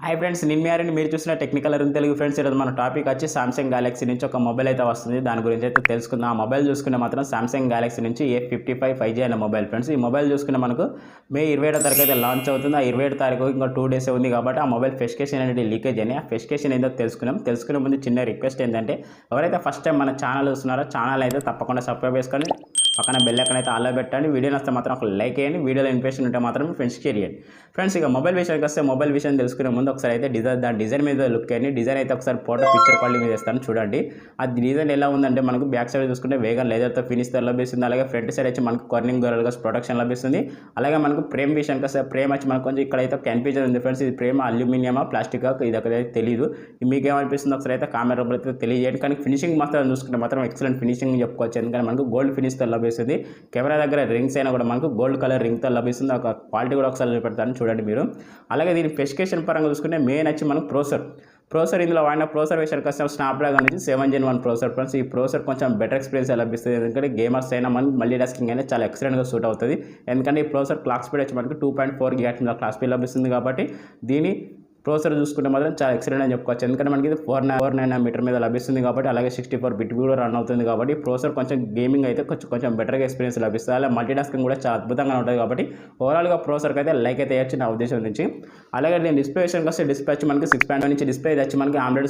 Hi friends, నేను మీ RN మీరు చూసిన టెక్నికల్ అరుణ్ తెలుగు ఫ్రెండ్స్. ఈరోజు మన టాపిక్ వచ్చి సామ్సంగ్ గ్యాలక్సీ నుంచి ఒక మొబైల్ అయితే వస్తుంది. దాని గురించి అయితే తెలుసుకుందాం. ఆ మొబైల్ చూసుకునే మాత్రం సామ్సంగ్ గ్యాలక్సీ నుంచి A55 5G అనే మొబైల్ ఫ్రెండ్స్. ఈ మొబైల్ చూసుకునే మనకు మే 27వ తారీఖు అయితే లాంచ్ అవుతుంది. ఆ 27వ తారీఖు ఇంకా 2 డేస్ ఉంది కాబట్టి ఆ మొబైల్ స్పెసిఫికేషన్ అనేది లీకేజ్ అని. ఆ స్పెసిఫికేషన్ ఏంటో తెలుసుకునే ముందు చిన్న రిక్వెస్ట్ ఏంటంటే, ఎవరైతే ఫస్ట్ టైం మన ఛానల్ చూస్తున్నారో ఛానల్ అయితే తప్పకుండా సబ్స్క్రైబ్ చేసుకొని పక్కన బెల్ ఐకాన్ అయితే ఆల్లో పెట్టండి. వీడియో నచ్చితే మాత్రం ఒక లైక్ చేయండి. వీడియోలో ఇన్ఫర్మేషన్ ఉంటే మాత్రం ఫ్రెండ్స్కి షేర్ చేయండి. ఫ్రెండ్స్, ఇక మొబైల్ విషయానికి వస్తే మొబైల్ విషయం తెలుసుకునే ముందు ఒకసారి అయితే దాని డిజైన్ మీద లుక్ చేయండి. డిజైన్ అయితే ఒకసారి ఫోటో పిక్చర్ క్వాలిటీ మీద ఇస్తాను చూడండి. ఆ డిజైన్ ఎలా ఉందంటే మనకు బ్యాక్ సైడ్ చూసుకుంటే వేగన్ లెదర్తో ఫినిష్తో లభిస్తుంది. అలాగే ఫ్రంట్ సైడ్ వచ్చి మనకు కార్నింగ్ గోరల్గా ప్రొడక్షన్ లభిస్తుంది. అలాగే మనకు ఫ్రేమ్ విషయానికి వస్తే ఫ్రేమ్ వచ్చి మనకు కొంచెం ఇక్కడైతే కన్ఫ్యూజన్ ఉంది ఫ్రెండ్స్. ఇది ఫ్రేమ్ అల్యూమినియమా ప్లాస్టికా ఇది అక్కడ తెలియదు. మీకు ఏమనిపిస్తుంది ఒకసారి అయితే కామెంట్ రూపంలో అయితే తెలియజేయండి. కానీ ఫినిషింగ్ మాత్రం చూసుకుంటే మాత్రం ఎక్సలెంట్ ఫినిషింగ్ చెప్పుకోవచ్చు. ఎందుకంటే మనకు గోల్డ్ ఫినిష్తో లభిస్తుంది. కెమెరా దగ్గర రింగ్స్ అయినా కూడా మనకు గోల్డ్ కలర్ రింగ్తో లభిస్తుంది. ఒక క్వాలిటీ కూడా ఒకసారి చూపెడతాను చూడండి మీరు. అలాగే దీని స్పెసిఫికేషన్ పరంగా చూసుకుంటే మెయిన్ వచ్చి మనకు ప్రోసెసర్ ఇందులో వాడిన ప్రోసెసర్ విషయానికి వస్తే స్నాప్డ్రాగన్ నుంచి 7 Gen 1 ప్రోసెసర్ ఫ్రెండ్స్. ఈ ప్రోసెసర్ కొంచెం బెటర్ ఎక్స్పీరియన్స్ లభిస్తుంది. ఎందుకంటే గేమర్స్ అయినా మల్టీ టాస్కింగ్ అయినా చాలా ఎక్సలెంట్గా సూట్ అవుతుంది. ఎందుకంటే ఈ ప్రోసెసర్ క్లాక్ స్పీడ్ వచ్చి మనకు 2.4 GHz క్లాక్ స్పీడ్ లభిస్తుంది. కాబట్టి దీని ప్రోసెసర్ చూసుకుంటే మాత్రం చాలా ఎక్సలెంట్ అని చెప్పుకోవచ్చు. ఎందుకంటే మనకి ఇది 4nm మీద లభిస్తుంది కాబట్టి, అలాగే 64-bit కూడా రన్ అవుతుంది కాబట్టి ప్రోసెసర్ కొంచెం గేమింగ్ అయితే కొంచెం బెటర్గా ఎక్స్పీరియన్స్ లభిస్తుంది. అలాగే మల్టీ టాస్కింగ్ కూడా చాలా అద్భుతంగా ఉంటుంది. కాబట్టి ఓవరాల్గా ప్రోసెసర్కి అయితే లైక్ అయితే వేయచ్చు నా ఉద్దేశం నుంచి. అలాగే నేను డిస్ప్లే విషయానికి వస్తే డిస్ప్లే వచ్చి మనకి 6.1 ఇంచ్ డిస్ప్లే వచ్చి మనకి ఆమ్లెట్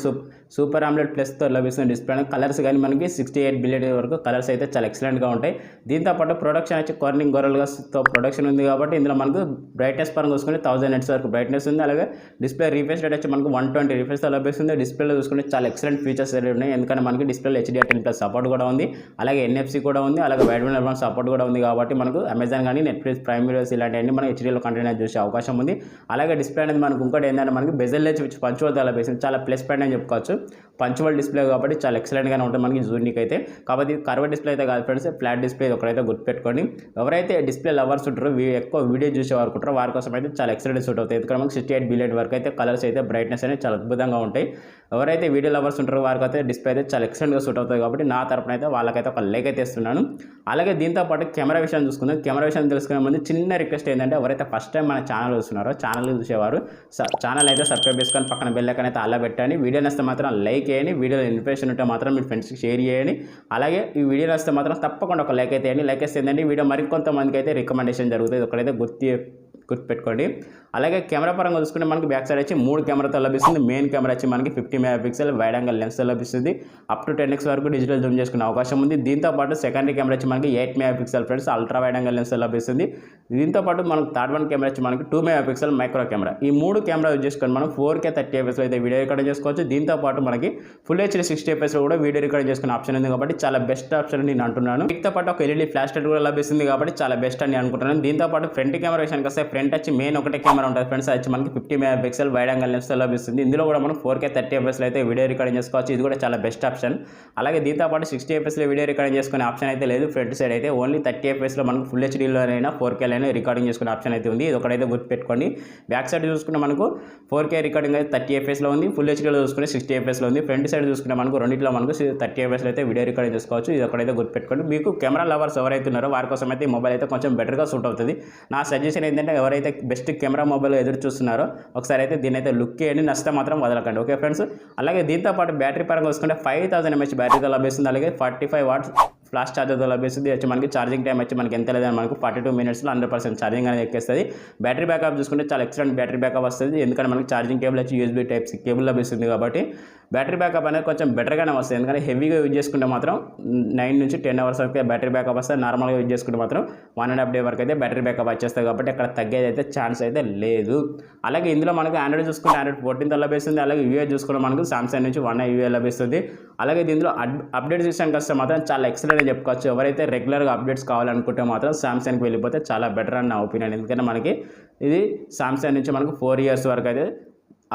సూపర్ ఆమ్లెట్ ప్లస్తో లభిస్తుంది డిస్ప్లే. కలర్స్ కానీ మనకి 68 బిలియన్ వరకు కలర్స్ అయితే చాలా ఎక్సలెంట్గా ఉంటాయి. దీంతోపాటు ప్రొడక్షన్ వచ్చి కార్నింగ్ గోరల్గాతో ప్రొడక్షన్ ఉంది కాబట్టి ఇందులో మనకు బ్రైట్నెస్ పరంగా చూసుకుంటే 1000 nits వరకు బ్రైట్నెస్ ఉంది. అలాగే డిస్ప్లే రీఫ్రెష్ రేట్ వచ్చి మనకు 120 రిఫ్రెష్తో లభిస్తుంది. డిస్ప్లేలో చూసుకుంటే చాలా ఎక్సలెంట్ ఫీచర్స్ ఉన్నాయి. ఎందుకంటే మనకి డిస్ప్లేలో HDR10+ సపోర్ట్ కూడా ఉంది. అలాగే NFC కూడా ఉంది. అలాగే వైడ్ బ్యాండ్ అడ్వాన్స్ సపోర్ట్ కూడా ఉంది. కాబట్టి మనకు అమెజాన్ కానీ నెట్ఫ్లిక్స్ ప్రైమ్ వీడియోస్ ఇలాంటివన్నీ మనం HDలో కంటెంట్ చూసే అవకాశం ఉంది. అలాగే డిస్ప్లే అనేది మనకు ఇంకోటి ఏంటంటే మనకి బెజల్ వచ్చి పంచువల్తో లభిస్తుంది. చాలా ప్లస్ పాయింట్ అని చెప్పుకోవచ్చు. పంచువల్ డిస్ప్లే కాబట్టి చాలా ఎక్సలెంట్గానే ఉంటుంది మనకి జూనిక్ అయితే. కాబట్టి కర్వ్ డిస్ప్లే అయితే కాదు ఫ్రెండ్స్, ఫ్లాట్ డిస్ప్లే ఒకరైతే గుర్తుపెట్టుకోండి. ఎవరైతే డిస్ప్లే లవర్స్ ఉంటారో ఎక్కువ వీడియో చూసే వారు ఉంటారో వారి కోసం అయితే చాలా ఎక్సలెంట్ సూట్ అవుతాయి. ఎందుకంటే మనకి 68 బిలియన్ వరకు అయితే కలర్స్ అయితే బ్రైట్నెస్ అనేది చాలా అద్భుతంగా ఉంటాయి. ఎవరైతే వీడియో లవర్స్ ఉంటారో వారికి అయితే డిస్ప్లే అయితే చాలా ఎక్సలెంట్గా సూట్ అవుతుంది. కాబట్టి నా తరపున అయితే వాళ్ళకైతే ఒక లైక్ అయితే ఇస్తున్నాను. అలాగే దీంతోపాటు కెమెరా విషయం చూసుకుందాం. కెమెరా విషయం తెలుసుకునే ముందు చిన్న రిక్వెస్ట్ ఏంటంటే, ఎవరైతే ఫస్ట్ టైం మన ఛానల్ చూస్తున్నారో ఛానల్ చూసేవారు ఛానల్ అయితే సబ్స్క్రైబ్ చేసుకొని పక్కన బెల్ ఐకాన్ అయితే అలా పెట్టండి. వీడియో నచ్చితే మాత్రం లైక్ చేయండి. వీడియోలో ఇన్ఫర్మేషన్ ఉంటే మాత్రం మీ ఫ్రెండ్స్కి షేర్ చేయండి. అలాగే ఈ వీడియో నచ్చితే మాత్రం తప్పకుండా ఒక లైక్ అయితే వేయండి. లైక్ వేస్తే ఏంటంటే వీడియో మరికొంతమందికి అయితే రికమెండేషన్ జరుగుతుంది. ఒకరైతే గుర్తుపెట్టుకోండి. అలాగే కెమెరా పరంగా చూసుకుంటే మనకి బ్యాక్ సైడ్ వచ్చి 3 కెమెరాతో లభిస్తుంది. మెయిన్ కెమెరా వచ్చి మనకి 50 MP వైడ్ యాంగిల్ లెన్స్తో లభిస్తుంది. అప్ టు 10x వరకు డిజిటల్ జూమ్ చేసుకునే అవకాశం ఉంది. దీంతోపాటు సెకండరీ కెమెరా వచ్చి మనకి 8 MP friends ultra wide angle లెన్స్తో లభిస్తుంది. దీంతోపాటు మనకు థర్డ్ వన్ కెమెరా వచ్చి మనకి 2 MP మైక్రో కెమెరా. ఈ 3 కెమెరా యూజ్ చేసుకొని మనం 4K 30 fps అయితే వీడియో రికార్డింగ్ చేసుకోవచ్చు. దీంతోపాటు మనకి ఫుల్ HD 60 fps కూడా వీడియో రికార్డింగ్ చేసుకునే ఆప్షన్ ఉంది. కాబట్టి చాలా బెస్ట్ ఆప్షన్ నేను అంటున్నాను. దీంతోపాటు ఒక LED ఫ్లాష్ లైట్ కూడా లభిస్తుంది. కాబట్టి చాలా బెస్ట్ అని అనుకుంటున్నాను. దీంతోపాటు ఫ్రంట్ కెమెరా విషయానికి వస్తే ఫ్రంట్ వచ్చి మెయిన్ ఒకటే కెమెరా ఉంటుంది ఫ్రెండ్స్. అది వచ్చి మనకి 50 MP వైడ్ యాంగిల్ లెన్స్తో లభిస్తుంది. ఇందులో కూడా మనం 4K 30 fps అయితే వీడియో రికార్డింగ్ చేసుకోవచ్చు. ఇది కూడా చాలా బెస్ట్ ఆప్షన్. అలాగే దీంతోపాటు 60 fps వీడియో రికార్డింగ్ చేసుకునే ఆప్షన్ అయితే లేదు. ఫ్రంట్ సైడ్ అయితే ఓన్లీ 30 fps మనకు ఫుల్ HDలోనైనా 4Kలోనే రికార్డింగ్ చేసుకునే ఆప్షన్ అయితే ఉంది. ఇది ఒకటైతే గుర్తుపెట్టుకోండి. బ్యాక్ సైడ్ చూసుకుంటే మనకు 4K రికార్డింగ్ అయితే 30 fps ఉంది. ఫుల్ HDలో చూసుకుంటే 60 fps ఉంది. ఫ్రంట్ సైడ్ చూసుకుంటే మనకు రెండింటిలో మనకు 30 fps అయితే వీడియో రికార్డింగ్ చేసుకోవచ్చు. ఇది ఒకటైతే గుర్తుపెట్టుకోండి. మీకు కెమెరా లవర్స్ ఎవరైతే ఉన్నారో వారి కోసం అయితే ఈ మొబైల్ అయితే కొంచెం బెటర్గా సూట్ అవుతుంది. నా సజెషన్ ఏంటంటే, ఎవరైతే బెస్ట్ కెమెరా మొబైల్ ఎదురు చూస్తున్నారో ఒకసారి అయితే దీని అయితే లుక్ చేయండి. నచ్చితే మాత్రం వదలకండి. Okay friends. అలాగే దీంతోపాటు బ్యాటరీ పరంగా చూసుకుంటే 5000 mAh బ్యాటరీతో లభిస్తుంది. అలాగే 45 watts ఫ్లాష్ ఛార్జర్తో లభిస్తుంది. వచ్చి మనకి ఛార్జింగ్ టైం వచ్చి మనకి ఎంత లేదని మనకు 42 minutesలో 100% ఛార్జింగ్ అనేది ఎక్కేస్తుంది. బ్యాటరీ బ్యాకప్ చూసుకుంటే చాలా ఎక్సలెంట్ బ్యాటరీ బ్యాకప్ వస్తుంది. ఎందుకంటే మనకి ఛార్జింగ్ కేబుల్ వచ్చి USB Type-C కేబుల్ లభిస్తుంది. కాబట్టి బ్యాటరీ బ్యాకప్ అనేది కొంచెం బెటర్గానే వస్తుంది. ఎందుకంటే హెవీగా యూజ్ చేసుకుంటే మాత్రం 9 నుంచి 10 hours వరకు బ్యాటరీ బ్యాకప్ వస్తుంది. నార్మల్గా యూజ్ చేసుకుంటే మాత్రం 1.5 day వరకు అయితే బ్యాటరీ బ్యాకప్ వచ్చేస్తుంది. కాబట్టి అక్కడ తగ్గేది అయితే ఛాన్స్ అయితే లేదు. అలాగే ఇందులో మనకు ఆండ్రాయిడ్ చూసుకుంటే Android 14తో లభిస్తుంది. అలాగే UI చూసుకుంటే మనకు సామ్సంగ్ నుంచి 1 UI లభిస్తుంది. అలాగే దీంట్లో అప్డేట్స్ విషయానికి వస్తే మాత్రం చాలా ఎక్సలెంట్ అని చెప్పుకోవచ్చు. ఎవరైతే రెగ్యులర్గా అప్డేట్స్ కావాలనుకుంటే మాత్రం సామ్సంగ్కి వెళ్ళిపోతే చాలా బెటర్ అని నా ఒపీనియన్. ఎందుకంటే మనకి ఇది సామ్సంగ్ నుంచి మనకు 4 years వరకు అయితే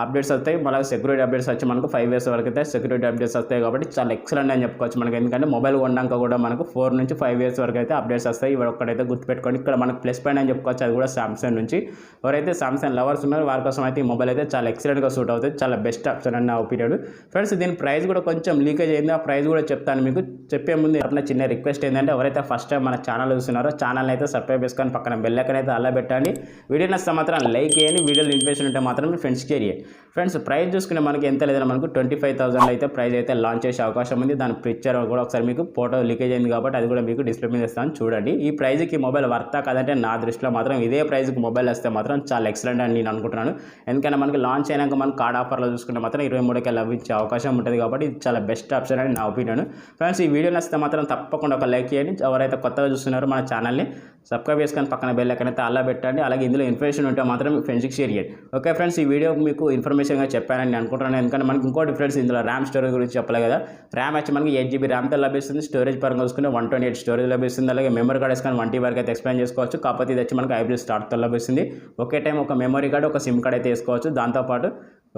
అప్డేట్స్ వస్తాయి. మళ్ళీ సెక్యూరిటీ అప్డేట్స్ వచ్చి మనకు 5 years వరకు అయితే సెక్యూరిటీ అప్డేట్స్ వస్తాయి. కాబట్టి చాలా ఎక్సలెంట్ అని చెప్పుకోవచ్చు మనకి. ఎందుకంటే మొబైల్ కొన్నాక కూడా మనకు 4 నుంచి 5 years వరకు అయితే అప్డేట్స్ వస్తాయి. ఇవి ఒక్కడైతే గుర్తుపెట్టుకోండి. ఇక్కడ మనకు ప్లస్ పాయింట్ అని చెప్పుకోవచ్చు. అది కూడా సామ్సంగ్ నుంచి. ఎవరైతే సామ్సంగ్ లవర్స్ ఉన్నారో వారి కోసం అయితే ఈ మొబైల్ అయితే చాలా ఎక్సలెంట్గా సూట్ అవుతుంది. చాలా బెస్ట్ ఆప్షన్ అని నా ఒపీనియన్ ఫ్రెండ్స్. దీని ప్రైస్ కూడా కొంచెం లీకేజ్ అయింది. ఆ ప్రైస్ కూడా చెప్తాను మీకు. చెప్పే ముందు ఎవరైనా చిన్న రిక్వెస్ట్ ఏంటంటే ఎవరైతే ఫస్ట్ టైం మన ఛానల్ చూస్తున్నారో ఛానల్ అయితే సబ్స్క్రైబ్ చేసుకొని పక్కన బెల్ ఐకాన్ అయితే అలా పెట్టండి. వీడియో నచ్చితే మాత్రం లైక్ చేయండి. వీడియోలో ఇన్ఫర్మేషన్ ఉంటే మాత్రం మీ ఫ్రెండ్స్కి షేర్ చేయండి. ఫ్రెండ్స్ ప్రైస్ చూసుకునే మనకి ఎంత లేదని మనకు 25,000 అయితే ప్రైస్ అయితే లాంచ్ చేసే అవకాశం ఉంది. దాని పిక్చర్ కూడా ఒకసారి మీకు ఫోటో లీకేజ్ అయింది కాబట్టి అది కూడా మీకు డిస్ప్లే మీద ఇస్తాను చూడండి. ఈ ప్రైజ్కి మొబైల్ వర్తా కాదంటే నా దృష్టిలో మాత్రం ఇదే ప్రైజ్కి మొబైల్ వస్తే మాత్రం చాలా ఎక్సలెంట్ అని నేను అనుకుంటున్నాను. ఎందుకంటే మనకి లాంచ్ అయినాక మనకు కార్డ్ ఆఫర్లో చూసుకుంటే మాత్రం 23కే లభించే అవకాశం ఉంటుంది కాబట్టి ఇది చాలా బెస్ట్ ఆప్షన్ అని నా ఒపీనియన్. ఫ్రెండ్స్ ఈ వీడియో నచ్చితే మాత్రం తప్పకుండా ఒక లైక్ చేయండి. ఎవరైతే కొత్తగా చూస్తున్నారో మన ఛానల్ని సబ్స్క్రైబ్ చేసుకొని పక్కన బెల్ ఐకాన్ అయితే అలా పెట్టండి. అలాగే ఇందులో ఇన్ఫర్మేషన్ ఉంటే మాత్రం మీ ఫ్రెండ్స్కి షేర్ చేయండి. ఓకే ఫ్రెండ్స్ ఈ వీడియో మీకు ఇన్ఫర్మేషన్గా చెప్పానని నేను అనుకుంటున్నాను. ఎందుకంటే మనకి ఇంకో డిఫరెన్స్ ఇందులో ర్యామ్ స్టోరేజ్ గురించి చెప్పలే కదా. ర్యామ్ వచ్చి మనకి 8GB ర్యామ్తో లభిస్తుంది. స్టోరేజ్ పరంగా చూసుకుంటే 128 స్టోరేజ్ లభిస్తుంది. అలాగే మెమరీ కార్డ్ వేసుకొని 1 TB వరకు అయితే ఎక్స్పాండ్ చేసుకోవచ్చు. కాకపోతే ఇది వచ్చి మనకి హైబ్రిడ్ స్టార్ట్తో లభిస్తుంది. ఒకే టైం ఒక మెమరీ కార్డు ఒక సిమ్ కార్డ్ అయితే వేసుకోవచ్చు. దాంతోపాటు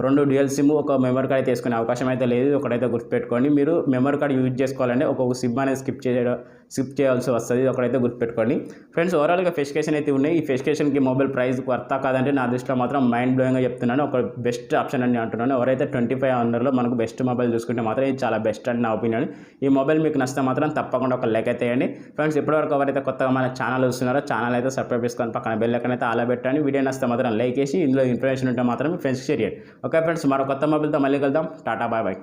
2 డ్యూయల్ సిమ్ ఒక మెమరీ కార్డ్ అయితే వేసుకునే అవకాశం అయితే లేదు. ఒకటైతే గుర్తుపెట్టుకోండి. మీరు మెమరీ కార్డ్ యూజ్ చేసుకోవాలంటే ఒక్కొక్క సిమ్ అనేది స్కిప్ చేయాల్సి వస్తుంది. ఒకటైతే గుర్తుపెట్టుకోండి. ఫ్రెండ్స్ ఓవరాల్గా స్పెసిఫికేషన్ అయితే ఉన్నాయి. ఈ స్పెసిఫికేషన్కి మొబైల్ ప్రైస్ వర్తా కాదంటే నా దృష్టిలో మాత్రం మైండ్ బ్లోయింగ్గా చెప్తున్నాను. ఒక బెస్ట్ ఆప్షన్ అని అంటున్నాను. ఎవరైతే 2500లో మనకు బెస్ట్ మొబైల్ చూసుకుంటే మాత్రం ఇది చాలా బెస్ట్ అని నా ఒపీనియన్. ఈ మొబైల్ మీకు నచ్చితే మాత్రం తప్పకుండా ఒక లైక్ అయితే వేయండి. ఫ్రెండ్స్ ఇప్పటివరకు ఎవరైతే కొత్తగా మన ఛానల్ చూస్తున్నారో ఛానల్ అయితే సబ్స్క్రైబ్ చేసుకొని పక్కన బెల్ ఐకాన్ అయితే అలా పెట్టండి. వీడియో నచ్చితే మాత్రం లైక్ చేసి ఇందులో ఇన్ఫర్మేషన్ ఉంటే మాత్రం మీ ఫ్రెండ్స్కి షేర్ చేయండి. ఓకే ఫ్రెండ్స్ మరో కొత్త మొబైల్తో మళ్ళీ కలుద్దాం. Tata bye bye.